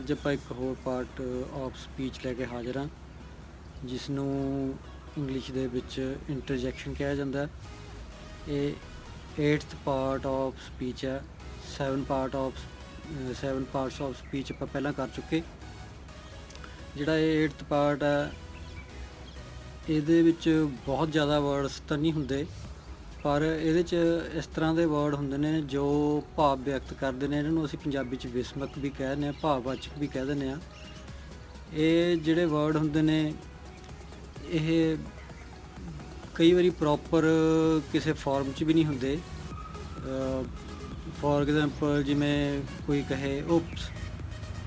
ਅੱਜ ਆਪਾਂ ਇੱਕ ਹੋਰ ਪਾਰਟ ਆਫ ਸਪੀਚ ਲੈ ਕੇ ਹਾਜ਼ਰ ਹਾਂ, ਜਿਸ ਨੂੰ ਇੰਗਲਿਸ਼ ਦੇ ਵਿੱਚ ਇੰਟਰਜੈਕਸ਼ਨ ਕਿਹਾ ਜਾਂਦਾ। ਇਹ 8th ਪਾਰਟ ਆਫ ਸਪੀਚ ਹੈ। 7 ਪਾਰਟਸ ਆਫ ਸਪੀਚ ਆਪਾਂ ਪਹਿਲਾਂ ਕਰ ਚੁੱਕੇ। ਜਿਹੜਾ ਇਹ 8th ਪਾਰਟ ਹੈ, ਇਹਦੇ ਵਿੱਚ ਬਹੁਤ ਜ਼ਿਆਦਾ ਵਰਡਸ ਤਾਂ ਨਹੀਂ ਹੁੰਦੇ, ਪਰ ਇਹਦੇ 'ਚ ਇਸ ਤਰ੍ਹਾਂ ਦੇ ਵਰਡ ਹੁੰਦੇ ਨੇ ਜੋ ਭਾਵ ਵਿਅਕਤ ਕਰਦੇ ਨੇ। ਇਹਨਾਂ ਨੂੰ ਅਸੀਂ ਪੰਜਾਬੀ 'ਚ ਵਿਸਮਕ ਵੀ ਕਹਿ ਦਿੰਦੇ ਹਾਂ, ਭਾਵਵਾਚਕ ਵੀ ਕਹਿ ਦਿੰਦੇ ਹਾਂ। ਇਹ ਜਿਹੜੇ ਵਰਡ ਹੁੰਦੇ ਨੇ, ਇਹ ਕਈ ਵਾਰੀ ਪ੍ਰੋਪਰ ਕਿਸੇ ਫਾਰਮ 'ਚ ਵੀ ਨਹੀਂ ਹੁੰਦੇ। ਫੋਰ ਐਗਜ਼ਾਮਪਲ, ਜਿਵੇਂ ਕੋਈ ਕਹੇ ਓਪਸ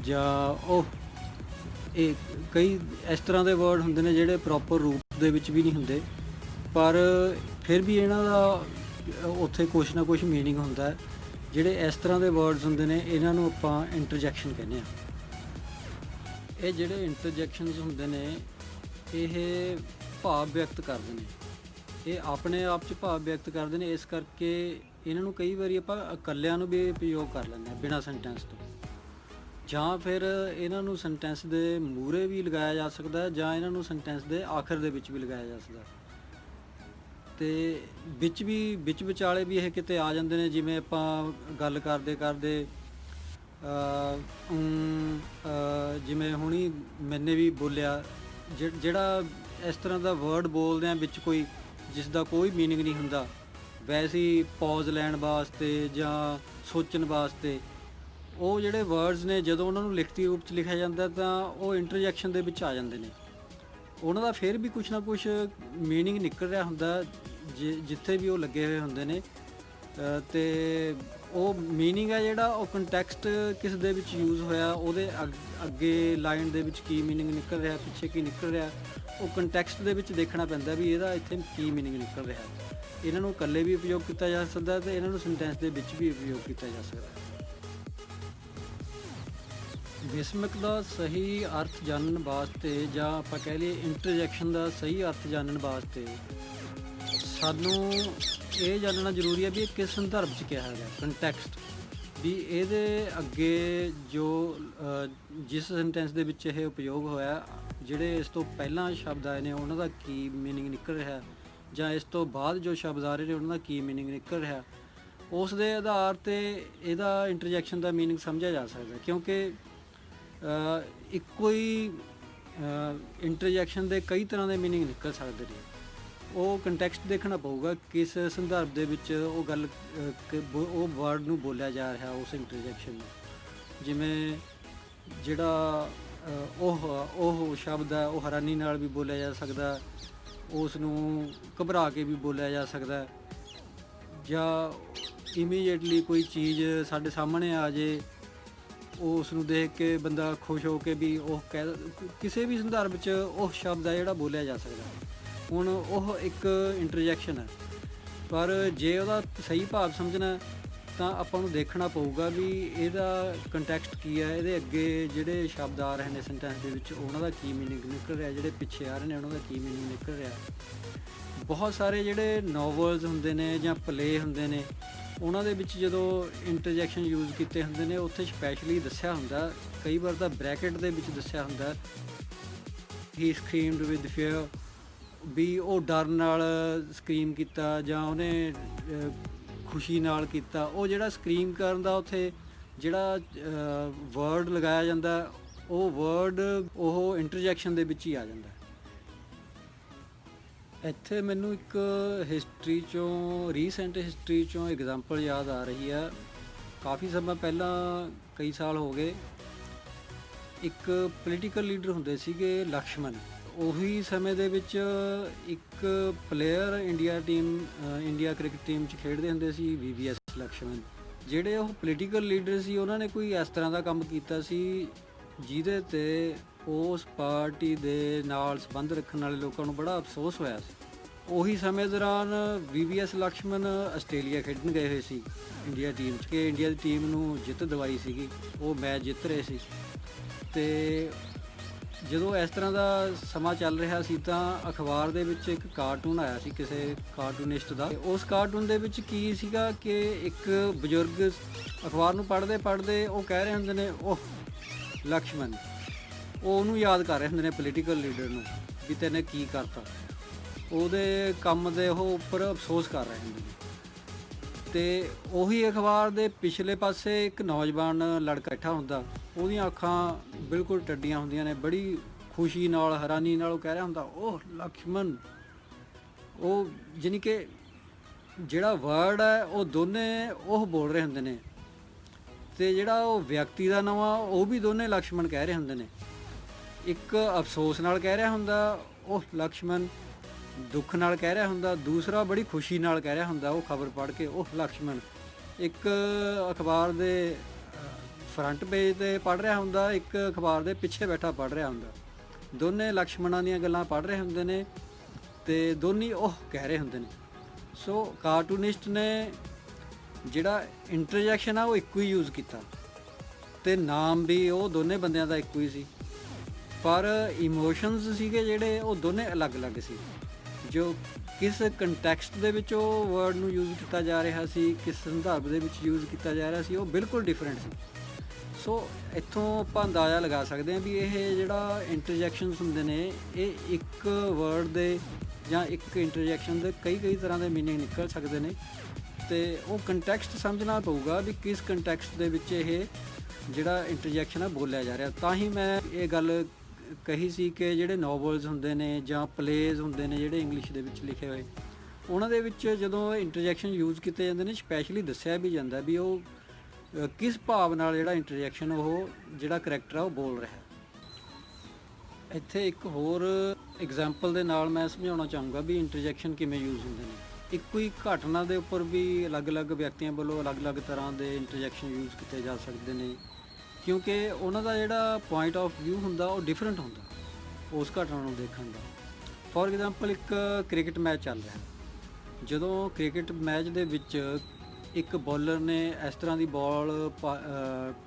ਜਾਂ ਉਹ, ਇਹ ਕਈ ਇਸ ਤਰ੍ਹਾਂ ਦੇ ਵਰਡ ਹੁੰਦੇ ਨੇ ਜਿਹੜੇ ਪ੍ਰੋਪਰ ਰੂਪ ਦੇ ਵਿੱਚ ਵੀ ਨਹੀਂ ਹੁੰਦੇ, ਪਰ ਫਿਰ ਵੀ ਇਹਨਾਂ ਦਾ ਉੱਥੇ ਕੁਛ ਨਾ ਕੁਛ ਮੀਨਿੰਗ ਹੁੰਦਾ। ਜਿਹੜੇ ਇਸ ਤਰ੍ਹਾਂ ਦੇ ਵਰਡਸ ਹੁੰਦੇ ਨੇ, ਇਹਨਾਂ ਨੂੰ ਆਪਾਂ ਇੰਟਰਜੈਕਸ਼ਨ ਕਹਿੰਦੇ ਹਾਂ। ਇਹ ਜਿਹੜੇ ਇੰਟਰਜੈਕਸ਼ਨਸ ਹੁੰਦੇ ਨੇ, ਇਹ ਭਾਵ ਵਿਅਕਤ ਕਰਦੇ ਨੇ। ਇਹ ਆਪਣੇ ਆਪ 'ਚ ਭਾਵ ਵਿਅਕਤ ਕਰਦੇ ਨੇ, ਇਸ ਕਰਕੇ ਇਹਨਾਂ ਨੂੰ ਕਈ ਵਾਰੀ ਆਪਾਂ ਇਕੱਲਿਆਂ ਨੂੰ ਵੀ ਉਪਯੋਗ ਕਰ ਲੈਂਦੇ ਹਾਂ ਬਿਨਾਂ ਸੈਂਟੈਂਸ ਤੋਂ, ਜਾਂ ਫਿਰ ਇਹਨਾਂ ਨੂੰ ਸੈਂਟੈਂਸ ਦੇ ਮੂਹਰੇ ਵੀ ਲਗਾਇਆ ਜਾ ਸਕਦਾ, ਜਾਂ ਇਹਨਾਂ ਨੂੰ ਸੈਂਟੈਂਸ ਦੇ ਆਖਰ ਦੇ ਵਿੱਚ ਵੀ ਲਗਾਇਆ ਜਾ ਸਕਦਾ, ਅਤੇ ਵਿੱਚ ਵਿਚਾਲੇ ਵੀ ਇਹ ਕਿਤੇ ਆ ਜਾਂਦੇ ਨੇ। ਜਿਵੇਂ ਆਪਾਂ ਗੱਲ ਕਰਦੇ ਜਿਵੇਂ ਹੁਣੀ ਮੈਨੇ ਵੀ ਬੋਲਿਆ, ਜਿਹੜਾ ਇਸ ਤਰ੍ਹਾਂ ਦਾ ਵਰਡ ਬੋਲਦੇ ਆ ਵਿੱਚ ਕੋਈ ਜਿਸ ਦਾ ਕੋਈ ਮੀਨਿੰਗ ਨਹੀਂ ਹੁੰਦਾ, ਵੈਸੇ ਹੀ ਪੌਜ਼ ਲੈਣ ਵਾਸਤੇ ਜਾਂ ਸੋਚਣ ਵਾਸਤੇ, ਉਹ ਜਿਹੜੇ ਵਰਡਸ ਨੇ ਜਦੋਂ ਉਹਨਾਂ ਨੂੰ ਲਿਖਤੀ ਰੂਪ 'ਚ ਲਿਖਿਆ ਜਾਂਦਾ ਤਾਂ ਉਹ ਇੰਟਰਜੈਕਸ਼ਨ ਦੇ ਵਿੱਚ ਆ ਜਾਂਦੇ ਨੇ। ਉਹਨਾਂ ਦਾ ਫਿਰ ਵੀ ਕੁਛ ਨਾ ਕੁਛ ਮੀਨਿੰਗ ਨਿਕਲ ਰਿਹਾ ਹੁੰਦਾ ਜਿੱਥੇ ਵੀ ਉਹ ਲੱਗੇ ਹੋਏ ਹੁੰਦੇ ਨੇ, ਅਤੇ ਉਹ ਮੀਨਿੰਗ ਹੈ ਜਿਹੜਾ ਉਹ ਕੰਟੈਕਸਟ ਕਿਸ ਦੇ ਵਿੱਚ ਯੂਜ਼ ਹੋਇਆ, ਉਹਦੇ ਅੱਗੇ ਲਾਈਨ ਦੇ ਵਿੱਚ ਕੀ ਮੀਨਿੰਗ ਨਿਕਲ ਰਿਹਾ, ਪਿੱਛੇ ਕੀ ਨਿਕਲ ਰਿਹਾ, ਉਹ ਕੰਟੈਕਸਟ ਦੇ ਵਿੱਚ ਦੇਖਣਾ ਪੈਂਦਾ ਵੀ ਇਹਦਾ ਇੱਥੇ ਕੀ ਮੀਨਿੰਗ ਨਿਕਲ ਰਿਹਾ। ਇਹਨਾਂ ਨੂੰ ਇਕੱਲੇ ਵੀ ਉਪਯੋਗ ਕੀਤਾ ਜਾ ਸਕਦਾ ਅਤੇ ਇਹਨਾਂ ਨੂੰ ਸੈਂਟੈਂਸ ਦੇ ਵਿੱਚ ਵੀ ਉਪਯੋਗ ਕੀਤਾ ਜਾ ਸਕਦਾ। ਵਿਸਮਕ ਦਾ ਸਹੀ ਅਰਥ ਜਾਣਨ ਵਾਸਤੇ, ਜਾਂ ਆਪਾਂ ਕਹਿ ਲਈਏ ਇੰਟਰਜੈਕਸ਼ਨ ਦਾ ਸਹੀ ਅਰਥ ਜਾਣਨ ਵਾਸਤੇ, ਸਾਨੂੰ ਇਹ ਜਾਣਨਾ ਜ਼ਰੂਰੀ ਹੈ ਵੀ ਇਹ ਕਿਸ ਸੰਦਰਭ 'ਚ ਕਿਹਾ ਗਿਆ, ਕੰਟੈਕਸਟ, ਵੀ ਇਹਦੇ ਅੱਗੇ ਜੋ ਜਿਸ ਸੈਂਟੈਂਸ ਦੇ ਵਿੱਚ ਇਹ ਉਪਯੋਗ ਹੋਇਆ, ਜਿਹੜੇ ਇਸ ਤੋਂ ਪਹਿਲਾਂ ਸ਼ਬਦ ਆਏ ਨੇ ਉਹਨਾਂ ਦਾ ਕੀ ਮੀਨਿੰਗ ਨਿਕਲ ਰਿਹਾ, ਜਾਂ ਇਸ ਤੋਂ ਬਾਅਦ ਜੋ ਸ਼ਬਦ ਆ ਰਹੇ ਨੇ ਉਹਨਾਂ ਦਾ ਕੀ ਮੀਨਿੰਗ ਨਿਕਲ ਰਿਹਾ। ਉਸ ਦੇ ਆਧਾਰ 'ਤੇ ਇਹਦਾ ਇੰਟਰਜੈਕਸ਼ਨ ਦਾ ਮੀਨਿੰਗ ਸਮਝਿਆ ਜਾ ਸਕਦਾ, ਕਿਉਂਕਿ ਇੱਕੋ ਹੀ ਇੰਟਰਜੈਕਸ਼ਨ ਦੇ ਕਈ ਤਰ੍ਹਾਂ ਦੇ ਮੀਨਿੰਗ ਨਿਕਲ ਸਕਦੇ ਨੇ। ਉਹ ਕੰਟੈਕਸਟ ਦੇਖਣਾ ਪਊਗਾ ਕਿਸ ਸੰਦਰਭ ਦੇ ਵਿੱਚ ਉਹ ਗੱਲ ਉਹ ਵਰਡ ਨੂੰ ਬੋਲਿਆ ਜਾ ਰਿਹਾ, ਉਸ ਇੰਟਰਜੈਕਸ਼ਨ ਨੂੰ। ਜਿਵੇਂ ਜਿਹੜਾ ਉਹ ਸ਼ਬਦ ਹੈ, ਉਹ ਹੈਰਾਨੀ ਨਾਲ ਵੀ ਬੋਲਿਆ ਜਾ ਸਕਦਾ, ਉਸ ਨੂੰ ਘਬਰਾ ਕੇ ਵੀ ਬੋਲਿਆ ਜਾ ਸਕਦਾ, ਜਾਂ ਇਮੀਡੀਏਟਲੀ ਕੋਈ ਚੀਜ਼ ਸਾਡੇ ਸਾਹਮਣੇ ਆ ਜੇ, ਉਸ ਨੂੰ ਦੇਖ ਕੇ ਬੰਦਾ ਖੁਸ਼ ਹੋ ਕੇ ਵੀ ਉਹ ਕਿਸੇ ਵੀ ਸੰਦਰਭ 'ਚ ਉਹ ਸ਼ਬਦ ਹੈ ਜਿਹੜਾ ਬੋਲਿਆ ਜਾ ਸਕਦਾ। ਹੁਣ ਉਹ ਇੱਕ ਇੰਟਰਜੈਕਸ਼ਨ ਹੈ, ਪਰ ਜੇ ਉਹਦਾ ਸਹੀ ਭਾਵ ਸਮਝਣਾ ਤਾਂ ਆਪਾਂ ਨੂੰ ਦੇਖਣਾ ਪਊਗਾ ਵੀ ਇਹਦਾ ਕੰਟੈਕਸਟ ਕੀ ਹੈ, ਇਹਦੇ ਅੱਗੇ ਜਿਹੜੇ ਸ਼ਬਦ ਆ ਰਹੇ ਨੇ ਸੈਂਟੈਂਸ ਦੇ ਵਿੱਚ ਉਹਨਾਂ ਦਾ ਕੀ ਮੀਨਿੰਗ ਨਿਕਲ ਰਿਹਾ, ਜਿਹੜੇ ਪਿੱਛੇ ਆ ਰਹੇ ਨੇ ਉਹਨਾਂ ਦਾ ਕੀ ਮੀਨਿੰਗ ਨਿਕਲ ਰਿਹਾ। ਬਹੁਤ ਸਾਰੇ ਜਿਹੜੇ ਨੋਵਲਸ ਹੁੰਦੇ ਨੇ ਜਾਂ ਪਲੇ ਹੁੰਦੇ ਨੇ, ਉਹਨਾਂ ਦੇ ਵਿੱਚ ਜਦੋਂ ਇੰਟਰਜੈਕਸ਼ਨ ਯੂਜ਼ ਕੀਤੇ ਹੁੰਦੇ ਨੇ, ਉੱਥੇ ਸਪੈਸ਼ਲੀ ਦੱਸਿਆ ਹੁੰਦਾ, ਕਈ ਵਾਰ ਤਾਂ ਬ੍ਰੈਕਟ ਦੇ ਵਿੱਚ ਦੱਸਿਆ ਹੁੰਦਾ, ਹੀ ਸਕਰੀਮਡ ਵਿਦ ਫੀਅਰ, ਵੀ ਉਹ ਡਰ ਨਾਲ ਸਕਰੀਮ ਕੀਤਾ ਜਾਂ ਉਹਨੇ ਖੁਸ਼ੀ ਨਾਲ ਕੀਤਾ। ਉਹ ਜਿਹੜਾ ਸਕਰੀਮ ਕਰਨ ਦਾ ਉੱਥੇ ਜਿਹੜਾ ਵਰਡ ਲਗਾਇਆ ਜਾਂਦਾ, ਉਹ ਵਰਡ ਉਹ ਇੰਟਰਜੈਕਸ਼ਨ ਦੇ ਵਿੱਚ ਹੀ ਆ ਜਾਂਦਾ। ਇੱਥੇ ਮੈਨੂੰ ਇੱਕ ਹਿਸਟਰੀ 'ਚੋਂ, ਰੀਸੈਂਟ ਹਿਸਟਰੀ 'ਚੋਂ ਐਗਜ਼ਾਮਪਲ ਯਾਦ ਆ ਰਹੀ ਆ। ਕਾਫੀ ਸਮਾਂ ਪਹਿਲਾਂ, ਕਈ ਸਾਲ ਹੋ ਗਏ, ਇੱਕ ਪੋਲੀਟੀਕਲ ਲੀਡਰ ਹੁੰਦੇ ਸੀਗੇ ਲਕਸ਼ਮਣ। ਉਹੀ ਸਮੇਂ ਦੇ ਵਿੱਚ ਇੱਕ ਪਲੇਅਰ ਇੰਡੀਆ ਕ੍ਰਿਕਟ ਟੀਮ 'ਚ ਖੇਡਦੇ ਹੁੰਦੇ ਸੀ, VVS ਲਕਸ਼ਮਣ। ਜਿਹੜੇ ਉਹ ਪੋਲੀਟੀਕਲ ਲੀਡਰ ਸੀ, ਉਹਨਾਂ ਨੇ ਕੋਈ ਇਸ ਤਰ੍ਹਾਂ ਦਾ ਕੰਮ ਕੀਤਾ ਸੀ ਜਿਹਦੇ 'ਤੇ ਉਸ ਪਾਰਟੀ ਦੇ ਨਾਲ ਸੰਬੰਧ ਰੱਖਣ ਵਾਲੇ ਲੋਕਾਂ ਨੂੰ ਬੜਾ ਅਫਸੋਸ ਹੋਇਆ ਸੀ। ਉਹੀ ਸਮੇਂ ਦੌਰਾਨ VVS ਲਕਸ਼ਮਣ ਆਸਟ੍ਰੇਲੀਆ ਖੇਡਣ ਗਏ ਹੋਏ ਸੀ ਇੰਡੀਆ ਟੀਮ 'ਚ, ਕਿ ਇੰਡੀਆ ਦੀ ਟੀਮ ਨੂੰ ਜਿੱਤ ਦਿਵਾਈ ਸੀਗੀ, ਉਹ ਮੈਚ ਜਿੱਤ ਰਹੇ ਸੀ। ਅਤੇ ਜਦੋਂ ਇਸ ਤਰ੍ਹਾਂ ਦਾ ਸਮਾਂ ਚੱਲ ਰਿਹਾ ਸੀ ਤਾਂ ਅਖਬਾਰ ਦੇ ਵਿੱਚ ਇੱਕ ਕਾਰਟੂਨ ਆਇਆ ਸੀ ਕਿਸੇ ਕਾਰਟੂਨਿਸਟ ਦਾ। ਉਸ ਕਾਰਟੂਨ ਦੇ ਵਿੱਚ ਕੀ ਸੀਗਾ ਕਿ ਇੱਕ ਬਜ਼ੁਰਗ ਅਖਬਾਰ ਨੂੰ ਪੜ੍ਹਦੇ ਉਹ ਕਹਿ ਰਹੇ ਹੁੰਦੇ ਨੇ, ਉਹ ਲਕਸ਼ਮਣ, ਉਹ ਉਹਨੂੰ ਯਾਦ ਕਰ ਰਹੇ ਹੁੰਦੇ ਨੇ ਪੋਲੀਟੀਕਲ ਲੀਡਰ ਨੂੰ ਵੀ ਤੈਨੇ ਕੀ ਕਰਤਾ, ਉਹਦੇ ਕੰਮ ਦੇ ਉਹ ਉੱਪਰ ਅਫਸੋਸ ਕਰ ਰਹੇ ਹੁੰਦੇ ਨੇ। ਅਤੇ ਉਹੀ ਅਖਬਾਰ ਦੇ ਪਿਛਲੇ ਪਾਸੇ ਇੱਕ ਨੌਜਵਾਨ ਲੜਕਾ ਬੈਠਾ ਹੁੰਦਾ, ਉਹਦੀਆਂ ਅੱਖਾਂ ਬਿਲਕੁਲ ਟੱਡੀਆਂ ਹੁੰਦੀਆਂ ਨੇ, ਬੜੀ ਖੁਸ਼ੀ ਨਾਲ ਹੈਰਾਨੀ ਨਾਲ ਉਹ ਕਹਿ ਰਿਹਾ ਹੁੰਦਾ ਉਹ ਲਕਸ਼ਮਣ। ਉਹ ਜਾਣੀ ਕਿ ਜਿਹੜਾ ਵਰਡ ਹੈ ਉਹ ਦੋਨੇ ਉਹ ਬੋਲ ਰਹੇ ਹੁੰਦੇ ਨੇ, ਅਤੇ ਜਿਹੜਾ ਉਹ ਵਿਅਕਤੀ ਦਾ ਨਾਮ ਆ ਉਹ ਵੀ ਦੋਨੇ ਲਕਸ਼ਮਣ ਕਹਿ ਰਹੇ ਹੁੰਦੇ ਨੇ। ਇੱਕ ਅਫਸੋਸ ਨਾਲ ਕਹਿ ਰਿਹਾ ਹੁੰਦਾ ਉਹ ਲਕਸ਼ਮਣ, ਦੁੱਖ ਨਾਲ ਕਹਿ ਰਿਹਾ ਹੁੰਦਾ, ਦੂਸਰਾ ਬੜੀ ਖੁਸ਼ੀ ਨਾਲ ਕਹਿ ਰਿਹਾ ਹੁੰਦਾ ਉਹ ਖਬਰ ਪੜ੍ਹ ਕੇ ਉਹ ਲਕਸ਼ਮਣ। ਇੱਕ ਅਖਬਾਰ ਦੇ ਫਰੰਟ ਪੇਜ 'ਤੇ ਪੜ੍ਹ ਰਿਹਾ ਹੁੰਦਾ, ਇੱਕ ਅਖਬਾਰ ਦੇ ਪਿੱਛੇ ਬੈਠਾ ਪੜ੍ਹ ਰਿਹਾ ਹੁੰਦਾ, ਦੋਨੇ ਲਕਸ਼ਮਣਾਂ ਦੀਆਂ ਗੱਲਾਂ ਪੜ੍ਹ ਰਹੇ ਹੁੰਦੇ ਨੇ ਅਤੇ ਦੋਨੇ ਉਹ ਕਹਿ ਰਹੇ ਹੁੰਦੇ ਨੇ। ਸੋ ਕਾਰਟੂਨਿਸਟ ਨੇ ਜਿਹੜਾ ਇੰਟਰਜੈਕਸ਼ਨ ਆ ਉਹ ਇੱਕੋ ਹੀ ਯੂਜ਼ ਕੀਤਾ, ਅਤੇ ਨਾਮ ਵੀ ਉਹ ਦੋਨੇ ਬੰਦਿਆਂ ਦਾ ਇੱਕੋ ਹੀ ਸੀ, ਪਰ ਇਮੋਸ਼ਨਸ ਸੀਗੇ ਜਿਹੜੇ ਉਹ ਦੋਨੇ ਅਲੱਗ-ਅਲੱਗ ਸੀ। ਜੋ ਕਿਸ ਕੰਟੈਕਸਟ ਦੇ ਵਿੱਚ ਉਹ ਵਰਡ ਨੂੰ ਯੂਜ਼ ਕੀਤਾ ਜਾ ਰਿਹਾ ਸੀ, ਕਿਸ ਸੰਦਰਭ ਦੇ ਵਿੱਚ ਯੂਜ਼ ਕੀਤਾ ਜਾ ਰਿਹਾ ਸੀ, ਉਹ ਬਿਲਕੁਲ ਡਿਫਰੈਂਟ ਸੀ। ਸੋ ਇੱਥੋਂ ਆਪਾਂ ਅੰਦਾਜ਼ਾ ਲਗਾ ਸਕਦੇ ਹਾਂ ਵੀ ਇਹ ਜਿਹੜਾ ਇੰਟਰਜੈਕਸ਼ਨਸ ਹੁੰਦੇ ਨੇ ਇਹ ਇੱਕ ਵਰਡ ਦੇ ਜਾਂ ਇੱਕ ਇੰਟਰਜੈਕਸ਼ਨ ਦੇ ਕਈ ਤਰ੍ਹਾਂ ਦੇ ਮੀਨਿੰਗ ਨਿਕਲ ਸਕਦੇ ਨੇ, ਅਤੇ ਉਹ ਕੰਟੈਕਸਟ ਸਮਝਣਾ ਪਊਗਾ ਵੀ ਕਿਸ ਕੰਟੈਕਸਟ ਦੇ ਵਿੱਚ ਇਹ ਜਿਹੜਾ ਇੰਟਰਜੈਕਸ਼ਨ ਆ ਬੋਲਿਆ ਜਾ ਰਿਹਾ। ਤਾਂ ਹੀ ਮੈਂ ਇਹ ਗੱਲ ਕਹੀ ਸੀ ਕਿ ਜਿਹੜੇ ਨੋਵਲਸ ਹੁੰਦੇ ਨੇ ਜਾਂ ਪਲੇਜ਼ ਹੁੰਦੇ ਨੇ ਜਿਹੜੇ ਇੰਗਲਿਸ਼ ਦੇ ਵਿੱਚ ਲਿਖੇ ਹੋਏ, ਉਹਨਾਂ ਦੇ ਵਿੱਚ ਜਦੋਂ ਇੰਟਰਜੈਕਸ਼ਨ ਯੂਜ਼ ਕੀਤੇ ਜਾਂਦੇ ਨੇ ਸਪੈਸ਼ਲੀ ਦੱਸਿਆ ਵੀ ਜਾਂਦਾ ਵੀ ਉਹ ਕਿਸ ਭਾਵ ਨਾਲ ਜਿਹੜਾ ਇੰਟਰਜੈਕਸ਼ਨ ਉਹ ਜਿਹੜਾ ਕਰੈਕਟਰ ਆ ਉਹ ਬੋਲ ਰਿਹਾ। ਇੱਥੇ ਇੱਕ ਹੋਰ ਐਗਜ਼ਾਮਪਲ ਦੇ ਨਾਲ ਮੈਂ ਸਮਝਾਉਣਾ ਚਾਹੂੰਗਾ ਵੀ ਇੰਟਰਜੈਕਸ਼ਨ ਕਿਵੇਂ ਯੂਜ਼ ਹੁੰਦੇ ਨੇ। ਇੱਕੋ ਹੀ ਘਟਨਾ ਦੇ ਉੱਪਰ ਵੀ ਅਲੱਗ-ਅਲੱਗ ਵਿਅਕਤੀਆਂ ਵੱਲੋਂ ਅਲੱਗ-ਅਲੱਗ ਤਰ੍ਹਾਂ ਦੇ ਇੰਟਰਜੈਕਸ਼ਨ ਯੂਜ਼ ਕੀਤੇ ਜਾ ਸਕਦੇ ਨੇ, ਕਿਉਂਕਿ ਉਹਨਾਂ ਦਾ ਜਿਹੜਾ ਪੁਆਇੰਟ ਆਫ ਵਿਊ ਹੁੰਦਾ ਉਹ ਡਿਫਰੈਂਟ ਹੁੰਦਾ ਉਸ ਘਟਨਾ ਨੂੰ ਦੇਖਣ ਦਾ। ਫੋਰ ਐਗਜ਼ਾਮਪਲ ਇੱਕ ਕ੍ਰਿਕਟ ਮੈਚ ਚੱਲ ਰਿਹਾ, ਜਦੋਂ ਕ੍ਰਿਕਟ ਮੈਚ ਦੇ ਵਿੱਚ ਇੱਕ ਬੋਲਰ ਨੇ ਇਸ ਤਰ੍ਹਾਂ ਦੀ ਬਾਲ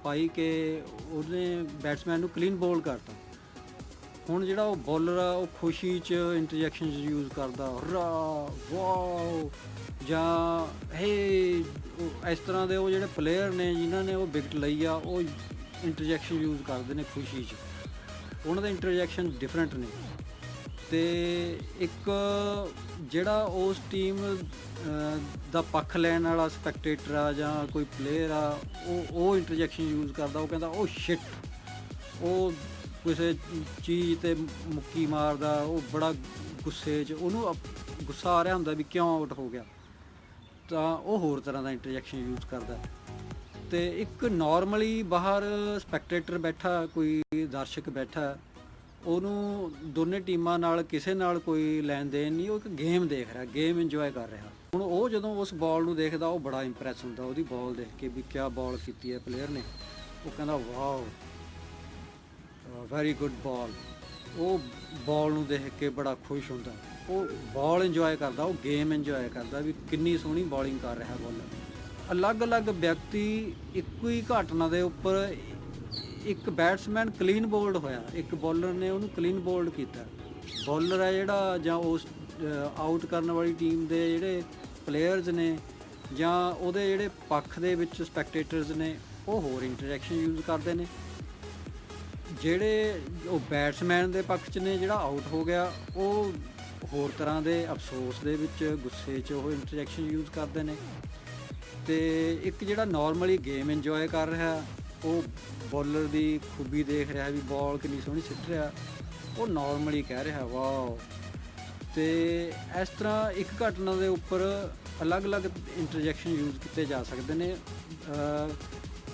ਪਾਈ ਕਿ ਉਹਨੇ ਬੈਟਸਮੈਨ ਨੂੰ ਕਲੀਨ ਬੋਲ ਕਰਤਾ। ਹੁਣ ਜਿਹੜਾ ਉਹ ਬੋਲਰ ਆ ਉਹ ਖੁਸ਼ੀ 'ਚ ਇੰਟਰਜੈਕਸ਼ਨ ਯੂਜ਼ ਕਰਦਾ ਰਾ ਵਾਓ ਜਾਂ ਹੇ, ਇਸ ਤਰ੍ਹਾਂ ਦੇ ਉਹ ਜਿਹੜੇ ਪਲੇਅਰ ਨੇ ਜਿਨ੍ਹਾਂ ਨੇ ਉਹ ਵਿਕਟ ਲਈ ਆ ਉਹ ਇੰਟਰਜੈਕਸ਼ਨ ਯੂਜ਼ ਕਰਦੇ ਨੇ ਖੁਸ਼ੀ 'ਚ, ਉਹਨਾਂ ਦੇ ਇੰਟਰਜੈਕਸ਼ਨ ਡਿਫਰੈਂਟ ਨੇ। ਅਤੇ ਇੱਕ ਜਿਹੜਾ ਉਸ ਟੀਮ ਦਾ ਪੱਖ ਲੈਣ ਵਾਲਾ ਸਪੈਕਟੇਟਰ ਆ ਜਾਂ ਕੋਈ ਪਲੇਅਰ ਆ ਉਹ ਇੰਟਰਜੈਕਸ਼ਨ ਯੂਜ਼ ਕਰਦਾ, ਉਹ ਕਹਿੰਦਾ ਉਹ ਸ਼ਿਟ, ਉਹ ਕਿਸੇ ਚੀਜ਼ 'ਤੇ ਮੁੱਕੀ ਮਾਰਦਾ, ਉਹ ਬੜਾ ਗੁੱਸੇ 'ਚ, ਉਹਨੂੰ ਗੁੱਸਾ ਆ ਰਿਹਾ ਹੁੰਦਾ ਵੀ ਕਿਉਂ ਆਊਟ ਹੋ ਗਿਆ, ਤਾਂ ਉਹ ਹੋਰ ਤਰ੍ਹਾਂ ਦਾ ਇੰਟਰਜੈਕਸ਼ਨ ਯੂਜ਼ ਕਰਦਾ। ਅਤੇ ਇੱਕ ਨੋਰਮਲੀ ਬਾਹਰ ਸਪੈਕਟੇਟਰ ਬੈਠਾ, ਕੋਈ ਦਰਸ਼ਕ ਬੈਠਾ, ਉਹਨੂੰ ਦੋਨੇ ਟੀਮਾਂ ਨਾਲ ਕਿਸੇ ਨਾਲ ਕੋਈ ਲੈਣ ਦੇਣ ਨਹੀਂ, ਉਹ ਇੱਕ ਗੇਮ ਦੇਖ ਰਿਹਾ, ਗੇਮ ਇੰਜੋਏ ਕਰ ਰਿਹਾ। ਹੁਣ ਉਹ ਜਦੋਂ ਉਸ ਬਾਲ ਨੂੰ ਦੇਖਦਾ ਉਹ ਬੜਾ ਇੰਪ੍ਰੈਸ ਹੁੰਦਾ ਉਹਦੀ ਬਾਲ ਦੇਖ ਕੇ ਵੀ ਕਿਆ ਬਾਲ ਕੀਤੀ ਹੈ ਪਲੇਅਰ ਨੇ, ਉਹ ਕਹਿੰਦਾ ਵਾਓ ਵੈਰੀ ਗੁੱਡ ਬਾਲ। ਉਹ ਬਾਲ ਨੂੰ ਦੇਖ ਕੇ ਬੜਾ ਖੁਸ਼ ਹੁੰਦਾ, ਉਹ ਬਾਲ ਇੰਜੋਏ ਕਰਦਾ, ਉਹ ਗੇਮ ਇੰਜੋਏ ਕਰਦਾ ਵੀ ਕਿੰਨੀ ਸੋਹਣੀ ਬਾਲਿੰਗ ਕਰ ਰਿਹਾ ਬਾਲਰ। ਅਲੱਗ-ਅਲੱਗ ਵਿਅਕਤੀ ਇੱਕੋ ਹੀ ਘਟਨਾ ਦੇ ਉੱਪਰ, ਇੱਕ ਬੈਟਸਮੈਨ ਕਲੀਨ ਬੋਲਡ ਹੋਇਆ, ਇੱਕ ਬੋਲਰ ਨੇ ਉਹਨੂੰ ਕਲੀਨ ਬੋਲਡ ਕੀਤਾ। ਬੋਲਰ ਹੈ ਜਿਹੜਾ ਜਾਂ ਉਸ ਆਊਟ ਕਰਨ ਵਾਲੀ ਟੀਮ ਦੇ ਜਿਹੜੇ ਪਲੇਅਰਸ ਨੇ ਜਾਂ ਉਹਦੇ ਜਿਹੜੇ ਪੱਖ ਦੇ ਵਿੱਚ ਸਪੈਕਟੇਟਰਸ ਨੇ ਉਹ ਹੋਰ ਇੰਟਰੈਕਸ਼ਨ ਯੂਜ਼ ਕਰਦੇ ਨੇ। ਜਿਹੜੇ ਉਹ ਬੈਟਸਮੈਨ ਦੇ ਪੱਖ 'ਚ ਨੇ ਜਿਹੜਾ ਆਊਟ ਹੋ ਗਿਆ ਉਹ ਹੋਰ ਤਰ੍ਹਾਂ ਦੇ ਅਫਸੋਸ ਦੇ ਵਿੱਚ, ਗੁੱਸੇ 'ਚ ਉਹ ਇੰਟਰੈਕਸ਼ਨ ਯੂਜ਼ ਕਰਦੇ ਨੇ। ਅਤੇ ਇੱਕ ਜਿਹੜਾ ਨੋਰਮਲੀ ਗੇਮ ਇੰਜੋਏ ਕਰ ਰਿਹਾ, ਉਹ ਬੋਲਰ ਦੀ ਖੂਬੀ ਦੇਖ ਰਿਹਾ ਵੀ ਬਾਲ ਕਿੰਨੀ ਸੋਹਣੀ ਸਿੱਟ ਰਿਹਾ, ਉਹ ਨੋਰਮਲੀ ਕਹਿ ਰਿਹਾ ਵਾਓ। ਅਤੇ ਇਸ ਤਰ੍ਹਾਂ ਇੱਕ ਘਟਨਾ ਦੇ ਉੱਪਰ ਅਲੱਗ-ਅਲੱਗ ਇੰਟਰਜੈਕਸ਼ਨ ਯੂਜ਼ ਕੀਤੇ ਜਾ ਸਕਦੇ ਨੇ।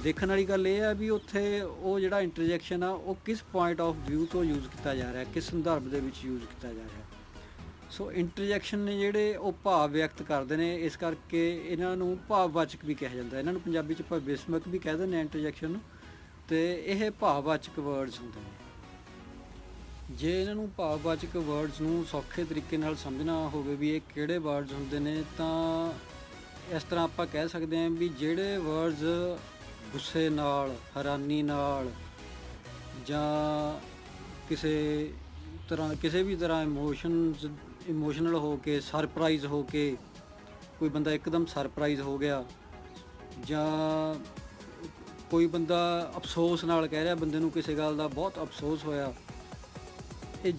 ਦੇਖਣ ਵਾਲੀ ਗੱਲ ਇਹ ਹੈ ਵੀ ਉੱਥੇ ਉਹ ਜਿਹੜਾ ਇੰਟਰਜੈਕਸ਼ਨ ਆ ਉਹ ਕਿਸ ਪੁਆਇੰਟ ਆਫ ਵਿਊ ਤੋਂ ਯੂਜ਼ ਕੀਤਾ ਜਾ ਰਿਹਾ, ਕਿਸ ਸੰਦਰਭ ਦੇ ਵਿੱਚ ਯੂਜ਼ ਕੀਤਾ ਜਾ ਰਿਹਾ। ਸੋ ਇੰਟਰਜੈਕਸ਼ਨ ਨੇ ਜਿਹੜੇ ਉਹ ਭਾਵ ਵਿਅਕਤ ਕਰਦੇ ਨੇ, ਇਸ ਕਰਕੇ ਇਹਨਾਂ ਨੂੰ ਭਾਵਵਾਚਕ ਵੀ ਕਿਹਾ ਜਾਂਦਾ। ਇਹਨਾਂ ਨੂੰ ਪੰਜਾਬੀ 'ਚ ਆਪਾਂ ਵਿਸਮਕ ਵੀ ਕਹਿ ਦਿੰਦੇ ਹਾਂ ਇੰਟਰਜੈਕਸ਼ਨ ਨੂੰ, ਅਤੇ ਇਹ ਭਾਵਵਾਚਕ ਵਰਡਸ ਹੁੰਦੇ ਨੇ। ਜੇ ਇਹਨਾਂ ਨੂੰ ਭਾਵਵਾਚਕ ਵਰਡਸ ਨੂੰ ਸੌਖੇ ਤਰੀਕੇ ਨਾਲ ਸਮਝਣਾ ਹੋਵੇ ਵੀ ਇਹ ਕਿਹੜੇ ਵਰਡਸ ਹੁੰਦੇ ਨੇ, ਤਾਂ ਇਸ ਤਰ੍ਹਾਂ ਆਪਾਂ ਕਹਿ ਸਕਦੇ ਹਾਂ ਵੀ ਜਿਹੜੇ ਵਰਡਸ ਗੁੱਸੇ ਨਾਲ, ਹੈਰਾਨੀ ਨਾਲ ਜਾਂ ਕਿਸੇ ਵੀ ਤਰ੍ਹਾਂ ਇਮੋਸ਼ਨਲ ਹੋ ਕੇ, ਸਰਪ੍ਰਾਈਜ਼ ਹੋ ਕੇ, ਕੋਈ ਬੰਦਾ ਇੱਕਦਮ ਸਰਪ੍ਰਾਈਜ਼ ਹੋ ਗਿਆ ਜਾਂ ਕੋਈ ਬੰਦਾ ਅਫਸੋਸ ਨਾਲ ਕਹਿ ਰਿਹਾ, ਬੰਦੇ ਨੂੰ ਕਿਸੇ ਗੱਲ ਦਾ ਬਹੁਤ ਅਫਸੋਸ ਹੋਇਆ। ਇਹ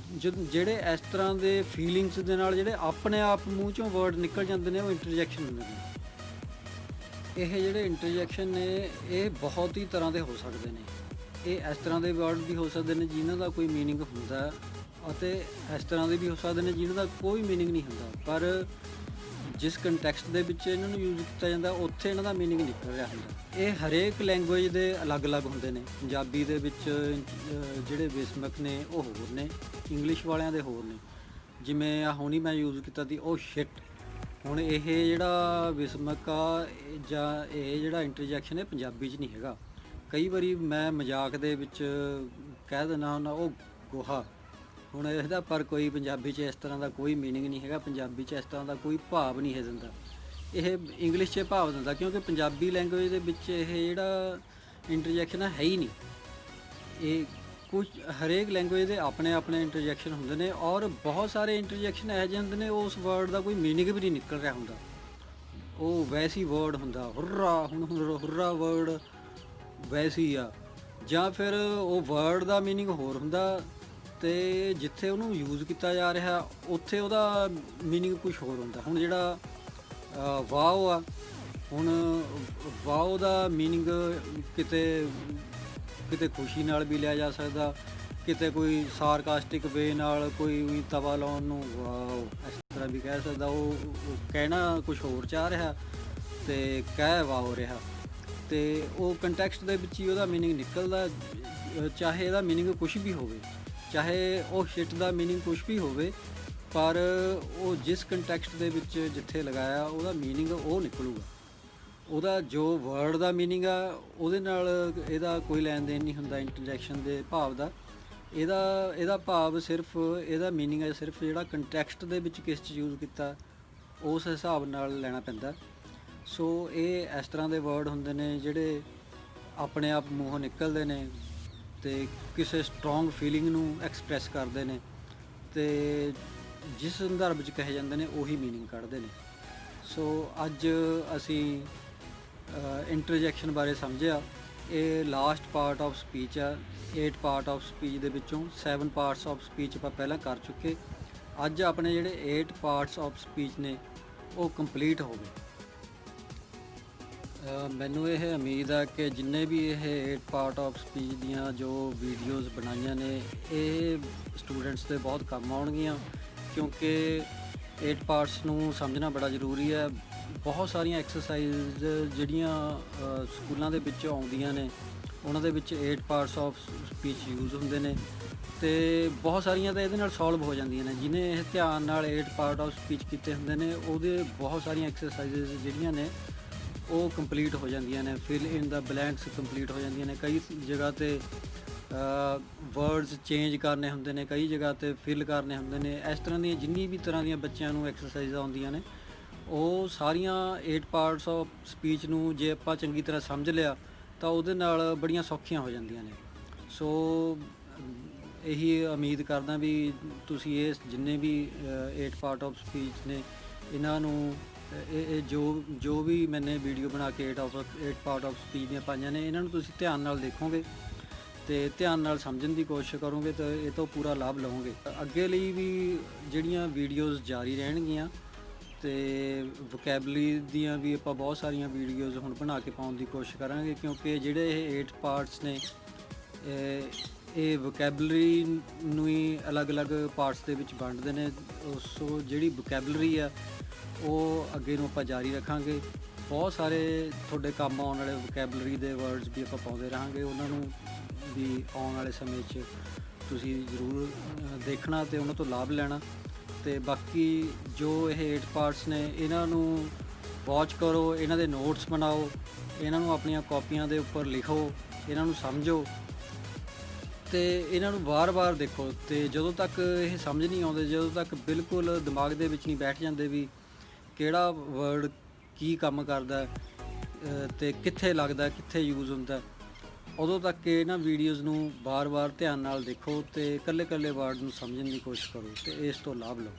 ਜਿਹੜੇ ਇਸ ਤਰ੍ਹਾਂ ਦੇ ਫੀਲਿੰਗਸ ਦੇ ਨਾਲ ਜਿਹੜੇ ਆਪਣੇ ਆਪ ਮੂੰਹ ਚੋਂ ਵਰਡ ਨਿਕਲ ਜਾਂਦੇ ਨੇ, ਉਹ ਇੰਟਰਜੈਕਸ਼ਨ ਹੁੰਦੇ ਨੇ। ਇਹ ਜਿਹੜੇ ਇੰਟਰਜੈਕਸ਼ਨ ਨੇ ਇਹ ਬਹੁਤ ਹੀ ਤਰ੍ਹਾਂ ਦੇ ਹੋ ਸਕਦੇ ਨੇ। ਇਹ ਇਸ ਤਰ੍ਹਾਂ ਦੇ ਵਰਡ ਵੀ ਹੋ ਸਕਦੇ ਨੇ ਜਿਨ੍ਹਾਂ ਦਾ ਕੋਈ ਮੀਨਿੰਗ ਹੁੰਦਾ, ਅਤੇ ਇਸ ਤਰ੍ਹਾਂ ਦੇ ਵੀ ਹੋ ਸਕਦੇ ਨੇ ਜਿਨ੍ਹਾਂ ਦਾ ਕੋਈ ਮੀਨਿੰਗ ਨਹੀਂ ਹੁੰਦਾ, ਪਰ ਜਿਸ ਕੰਟੈਕਸਟ ਦੇ ਵਿੱਚ ਇਹਨਾਂ ਨੂੰ ਯੂਜ਼ ਕੀਤਾ ਜਾਂਦਾ ਉੱਥੇ ਇਹਨਾਂ ਦਾ ਮੀਨਿੰਗ ਨਿਕਲ ਰਿਹਾ ਹੁੰਦਾ। ਇਹ ਹਰੇਕ ਲੈਂਗੁਏਜ ਦੇ ਅਲੱਗ-ਅਲੱਗ ਹੁੰਦੇ ਨੇ। ਪੰਜਾਬੀ ਦੇ ਵਿੱਚ ਜਿਹੜੇ ਵਿਸਮਕ ਨੇ ਉਹ ਹੋਰ ਨੇ, ਇੰਗਲਿਸ਼ ਵਾਲਿਆਂ ਦੇ ਹੋਰ ਨੇ। ਜਿਵੇਂ ਆ ਹੁਣੀ ਮੈਂ ਯੂਜ਼ ਕੀਤਾ ਸੀ ਉਹ ਸ਼ਿਟ। ਹੁਣ ਇਹ ਜਿਹੜਾ ਵਿਸਮਕ ਆ ਜਾਂ ਇਹ ਜਿਹੜਾ ਇੰਟਰਜੈਕਸ਼ਨ ਹੈ ਪੰਜਾਬੀ 'ਚ ਨਹੀਂ ਹੈਗਾ। ਕਈ ਵਾਰੀ ਮੈਂ ਮਜ਼ਾਕ ਦੇ ਵਿੱਚ ਕਹਿ ਦਿੰਦਾ ਹੁੰਦਾ ਉਹ ਗੋਹਾ। ਹੁਣ ਇਹਦਾ ਪਰ ਕੋਈ ਪੰਜਾਬੀ 'ਚ ਇਸ ਤਰ੍ਹਾਂ ਦਾ ਕੋਈ ਮੀਨਿੰਗ ਨਹੀਂ ਹੈਗਾ, ਪੰਜਾਬੀ 'ਚ ਇਸ ਤਰ੍ਹਾਂ ਦਾ ਕੋਈ ਭਾਵ ਨਹੀਂ ਹੈ ਦਿੰਦਾ। ਇਹ ਇੰਗਲਿਸ਼ 'ਚ ਭਾਵ ਦਿੰਦਾ, ਕਿਉਂਕਿ ਪੰਜਾਬੀ ਲੈਂਗੁਏਜ ਦੇ ਵਿੱਚ ਇਹ ਜਿਹੜਾ ਇੰਟਰਜੈਕਸ਼ਨ ਹੈ ਹੀ ਨਹੀਂ। ਇਹ ਕੁਝ ਹਰੇਕ ਲੈਂਗੁਏਜ ਦੇ ਆਪਣੇ ਆਪਣੇ ਇੰਟਰਜੈਕਸ਼ਨ ਹੁੰਦੇ ਨੇ, ਔਰ ਬਹੁਤ ਸਾਰੇ ਇੰਟਰਜੈਕਸ਼ਨ ਇਹੋ ਜਿਹੇ ਹੁੰਦੇ ਨੇ ਉਸ ਵਰਡ ਦਾ ਕੋਈ ਮੀਨਿੰਗ ਵੀ ਨਹੀਂ ਨਿਕਲ ਰਿਹਾ ਹੁੰਦਾ, ਉਹ ਵੈਸੀ ਵਰਡ ਹੁੰਦਾ। ਹੁर्रा, ਹੁਣ ਹੁर्रा ਵਰਡ ਵੈਸੀ ਆ, ਜਾਂ ਫਿਰ ਉਹ ਵਰਡ ਦਾ ਮੀਨਿੰਗ ਹੋਰ ਹੁੰਦਾ ਅਤੇ ਜਿੱਥੇ ਉਹਨੂੰ ਯੂਜ਼ ਕੀਤਾ ਜਾ ਰਿਹਾ ਉੱਥੇ ਉਹਦਾ ਮੀਨਿੰਗ ਕੁਛ ਹੋਰ ਹੁੰਦਾ। ਹੁਣ ਜਿਹੜਾ ਵਾਓ ਆ, ਹੁਣ ਵਾਓ ਦਾ ਮੀਨਿੰਗ ਕਿਤੇ ਕਿਤੇ ਖੁਸ਼ੀ ਨਾਲ ਵੀ ਲਿਆ ਜਾ ਸਕਦਾ, ਕਿਤੇ ਕੋਈ ਸਾਰਕਾਸਟਿਕ ਵੇ ਨਾਲ ਕੋਈ ਤਵਾ ਲਾਉਣ ਨੂੰ ਵਾਓ ਇਸ ਤਰ੍ਹਾਂ ਵੀ ਕਹਿ ਸਕਦਾ। ਉਹ ਕਹਿਣਾ ਕੁਛ ਹੋਰ ਚਾਹ ਰਿਹਾ ਅਤੇ ਕਹਿ ਵਾਓ ਰਿਹਾ, ਅਤੇ ਉਹ ਕੰਟੈਕਸਟ ਦੇ ਵਿੱਚ ਹੀ ਉਹਦਾ ਮੀਨਿੰਗ ਨਿਕਲਦਾ। ਚਾਹੇ ਇਹਦਾ ਮੀਨਿੰਗ ਕੁਛ ਵੀ ਹੋਵੇ, ਚਾਹੇ ਉਹ ਸ਼ਿਟ ਦਾ ਮੀਨਿੰਗ ਕੁਛ ਵੀ ਹੋਵੇ, ਪਰ ਉਹ ਜਿਸ ਕੰਟੈਕਸਟ ਦੇ ਵਿੱਚ ਜਿੱਥੇ ਲਗਾਇਆ ਉਹਦਾ ਮੀਨਿੰਗ ਉਹ ਨਿਕਲੂਗਾ। ਉਹਦਾ ਜੋ ਵਰਡ ਦਾ ਮੀਨਿੰਗ ਆ ਉਹਦੇ ਨਾਲ ਇਹਦਾ ਕੋਈ ਲੈਣ ਦੇਣ ਨਹੀਂ ਹੁੰਦਾ ਇੰਟਰਜੈਕਸ਼ਨ ਦੇ ਭਾਵ ਦਾ। ਇਹਦਾ ਭਾਵ ਸਿਰਫ ਇਹਦਾ ਮੀਨਿੰਗ ਹੈ ਸਿਰਫ ਜਿਹੜਾ ਕੰਟੈਕਸਟ ਦੇ ਵਿੱਚ ਕਿਸ 'ਚ ਯੂਜ਼ ਕੀਤਾ ਉਸ ਹਿਸਾਬ ਨਾਲ ਲੈਣਾ ਪੈਂਦਾ। ਸੋ ਇਹ ਇਸ ਤਰ੍ਹਾਂ ਦੇ ਵਰਡ ਹੁੰਦੇ ਨੇ ਜਿਹੜੇ ਆਪਣੇ ਆਪ ਮੂੰਹੋਂ ਨਿਕਲਦੇ ਨੇ ਅਤੇ ਕਿਸੇ ਸਟਰੋਂਗ ਫੀਲਿੰਗ ਨੂੰ ਐਕਸਪ੍ਰੈਸ ਕਰਦੇ ਨੇ, ਅਤੇ ਜਿਸ ਸੰਦਰਭ 'ਚ ਕਹੇ ਜਾਂਦੇ ਨੇ ਉਹੀ ਮੀਨਿੰਗ ਕੱਢਦੇ ਨੇ। ਸੋ ਅੱਜ ਅਸੀਂ ਇੰਟਰਜੈਕਸ਼ਨ ਬਾਰੇ ਸਮਝਿਆ। ਇਹ ਲਾਸਟ ਪਾਰਟ ਆਫ ਸਪੀਚ ਆ। 8 ਪਾਰਟ ਆਫ ਸਪੀਚ ਦੇ ਵਿੱਚੋਂ 7 ਪਾਰਟਸ ਆਫ ਸਪੀਚ ਆਪਾਂ ਪਹਿਲਾਂ ਕਰ ਚੁੱਕੇ। ਅੱਜ ਆਪਣੇ ਜਿਹੜੇ 8 ਪਾਰਟਸ ਆਫ ਸਪੀਚ ਨੇ ਉਹ ਕੰਪਲੀਟ ਹੋ ਗਏ। ਮੈਨੂੰ ਇਹ ਉਮੀਦ ਆ ਕਿ ਜਿੰਨੇ ਵੀ ਇਹ 8 ਪਾਰਟ ਆਫ ਸਪੀਚ ਦੀਆਂ ਜੋ ਵੀਡੀਓਜ਼ ਬਣਾਈਆਂ ਨੇ ਇਹ ਸਟੂਡੈਂਟਸ ਦੇ ਬਹੁਤ ਕੰਮ ਆਉਣਗੀਆਂ, ਕਿਉਂਕਿ 8 ਪਾਰਟਸ ਨੂੰ ਸਮਝਣਾ ਬੜਾ ਜ਼ਰੂਰੀ ਹੈ। ਬਹੁਤ ਸਾਰੀਆਂ ਐਕਸਰਸਾਈਜ਼ ਜਿਹੜੀਆਂ ਸਕੂਲਾਂ ਦੇ ਵਿੱਚ ਆਉਂਦੀਆਂ ਨੇ ਉਹਨਾਂ ਦੇ ਵਿੱਚ 8 ਪਾਰਟਸ ਆਫ ਸਪੀਚ ਯੂਜ਼ ਹੁੰਦੇ ਨੇ, ਅਤੇ ਬਹੁਤ ਸਾਰੀਆਂ ਤਾਂ ਇਹਦੇ ਨਾਲ ਸੋਲਵ ਹੋ ਜਾਂਦੀਆਂ ਨੇ। ਜਿਹਨੇ ਇਹ ਧਿਆਨ ਨਾਲ 8 ਪਾਰਟ ਆਫ ਸਪੀਚ ਕੀਤੇ ਹੁੰਦੇ ਨੇ ਉਹਦੇ ਬਹੁਤ ਸਾਰੀਆਂ ਐਕਸਰਸਾਈਜ਼ ਜਿਹੜੀਆਂ ਨੇ ਉਹ ਕੰਪਲੀਟ ਹੋ ਜਾਂਦੀਆਂ ਨੇ। ਫਿਲ ਇਨ ਦਾ ਬਲੈਂਕਸ ਕੰਪਲੀਟ ਹੋ ਜਾਂਦੀਆਂ ਨੇ। ਕਈ ਜਗ੍ਹਾ 'ਤੇ ਵਰਡਸ ਚੇਂਜ ਕਰਨੇ ਹੁੰਦੇ ਨੇ, ਕਈ ਜਗ੍ਹਾ 'ਤੇ ਫਿਲ ਕਰਨੇ ਹੁੰਦੇ ਨੇ। ਇਸ ਤਰ੍ਹਾਂ ਦੀਆਂ ਜਿੰਨੀ ਵੀ ਤਰ੍ਹਾਂ ਦੀਆਂ ਬੱਚਿਆਂ ਨੂੰ ਐਕਸਰਸਾਈਜ਼ਾਂ ਆਉਂਦੀਆਂ ਨੇ ਉਹ ਸਾਰੀਆਂ 8 ਪਾਰਟਸ ਆਫ ਸਪੀਚ ਨੂੰ ਜੇ ਆਪਾਂ ਚੰਗੀ ਤਰ੍ਹਾਂ ਸਮਝ ਲਿਆ ਤਾਂ ਉਹਦੇ ਨਾਲ ਬੜੀਆਂ ਸੌਖੀਆਂ ਹੋ ਜਾਂਦੀਆਂ ਨੇ। ਸੋ ਇਹੀ ਉਮੀਦ ਕਰਦਾ ਵੀ ਤੁਸੀਂ ਇਹ ਜਿੰਨੇ ਵੀ 8 ਪਾਰਟ ਆਫ ਸਪੀਚ ਨੇ ਇਹਨਾਂ ਨੂੰ ਇਹ ਜੋ ਵੀ ਮੈਨੇ ਵੀਡੀਓ ਬਣਾ ਕੇ 8 ਪਾਰਟ ਆਫ ਸਪੀਚ ਦੀਆਂ ਪਾਈਆਂ ਨੇ ਇਹਨਾਂ ਨੂੰ ਤੁਸੀਂ ਧਿਆਨ ਨਾਲ ਦੇਖੋਗੇ ਅਤੇ ਧਿਆਨ ਨਾਲ ਸਮਝਣ ਦੀ ਕੋਸ਼ਿਸ਼ ਕਰੋਗੇ ਤਾਂ ਇਹ ਤੋਂ ਪੂਰਾ ਲਾਭ ਲਵੋਗੇ। ਅੱਗੇ ਲਈ ਵੀ ਜਿਹੜੀਆਂ ਵੀਡੀਓਜ਼ ਜਾਰੀ ਰਹਿਣਗੀਆਂ ਅਤੇ ਵੋਕੈਬਲਰੀ ਦੀਆਂ ਵੀ ਆਪਾਂ ਬਹੁਤ ਸਾਰੀਆਂ ਵੀਡੀਓਜ਼ ਹੁਣ ਬਣਾ ਕੇ ਪਾਉਣ ਦੀ ਕੋਸ਼ਿਸ਼ ਕਰਾਂਗੇ, ਕਿਉਂਕਿ ਜਿਹੜੇ ਇਹ 8 ਪਾਰਟਸ ਨੇ ਇਹ ਵੋਕੈਬਲਰੀ ਨੂੰ ਹੀ ਅਲੱਗ-ਅਲੱਗ ਪਾਰਟਸ ਦੇ ਵਿੱਚ ਵੰਡਦੇ ਨੇ। ਸੋ ਜਿਹੜੀ ਵੋਕੈਬਲਰੀ ਆ ਉਹ ਅੱਗੇ ਨੂੰ ਆਪਾਂ ਜਾਰੀ ਰੱਖਾਂਗੇ। ਬਹੁਤ ਸਾਰੇ ਤੁਹਾਡੇ ਕੰਮ ਆਉਣ ਵਾਲੇ ਵੋਕੈਬਲਰੀ ਦੇ ਵਰਡਸ ਵੀ ਆਪਾਂ ਪਾਉਂਦੇ ਰਹਾਂਗੇ, ਉਹਨਾਂ ਨੂੰ ਵੀ ਆਉਣ ਵਾਲੇ ਸਮੇਂ 'ਚ ਤੁਸੀਂ ਜ਼ਰੂਰ ਦੇਖਣਾ ਅਤੇ ਉਹਨਾਂ ਤੋਂ ਲਾਭ ਲੈਣਾ। ਅਤੇ ਬਾਕੀ ਜੋ ਇਹ 8 ਪਾਰਟਸ ਨੇ ਇਹਨਾਂ ਨੂੰ ਵਾਚ ਕਰੋ, ਇਹਨਾਂ ਦੇ ਨੋਟਸ ਬਣਾਓ, ਇਹਨਾਂ ਨੂੰ ਆਪਣੀਆਂ ਕਾਪੀਆਂ ਦੇ ਉੱਪਰ ਲਿਖੋ, ਇਹਨਾਂ ਨੂੰ ਸਮਝੋ ਅਤੇ ਇਹਨਾਂ ਨੂੰ ਵਾਰ-ਵਾਰ ਦੇਖੋ। ਅਤੇ ਜਦੋਂ ਤੱਕ ਇਹ ਸਮਝ ਨਹੀਂ ਆਉਂਦੇ, ਜਦੋਂ ਤੱਕ ਬਿਲਕੁਲ ਦਿਮਾਗ ਦੇ ਵਿੱਚ ਨਹੀਂ ਬੈਠ ਜਾਂਦੇ ਵੀ ਕਿਹੜਾ ਵਰਡ ਕੀ ਕੰਮ ਕਰਦਾ ਅਤੇ ਕਿੱਥੇ ਲੱਗਦਾ, ਕਿੱਥੇ ਯੂਜ਼ ਹੁੰਦਾ, ਉਦੋਂ ਤੱਕ ਇਹਨਾਂ ਵੀਡੀਓਜ਼ ਨੂੰ ਵਾਰ-ਵਾਰ ਧਿਆਨ ਨਾਲ ਦੇਖੋ ਅਤੇ ਇਕੱਲੇ-ਇਕੱਲੇ ਵਰਡ ਨੂੰ ਸਮਝਣ ਦੀ ਕੋਸ਼ਿਸ਼ ਕਰੋ ਅਤੇ ਇਸ ਤੋਂ ਲਾਭ ਲਓ।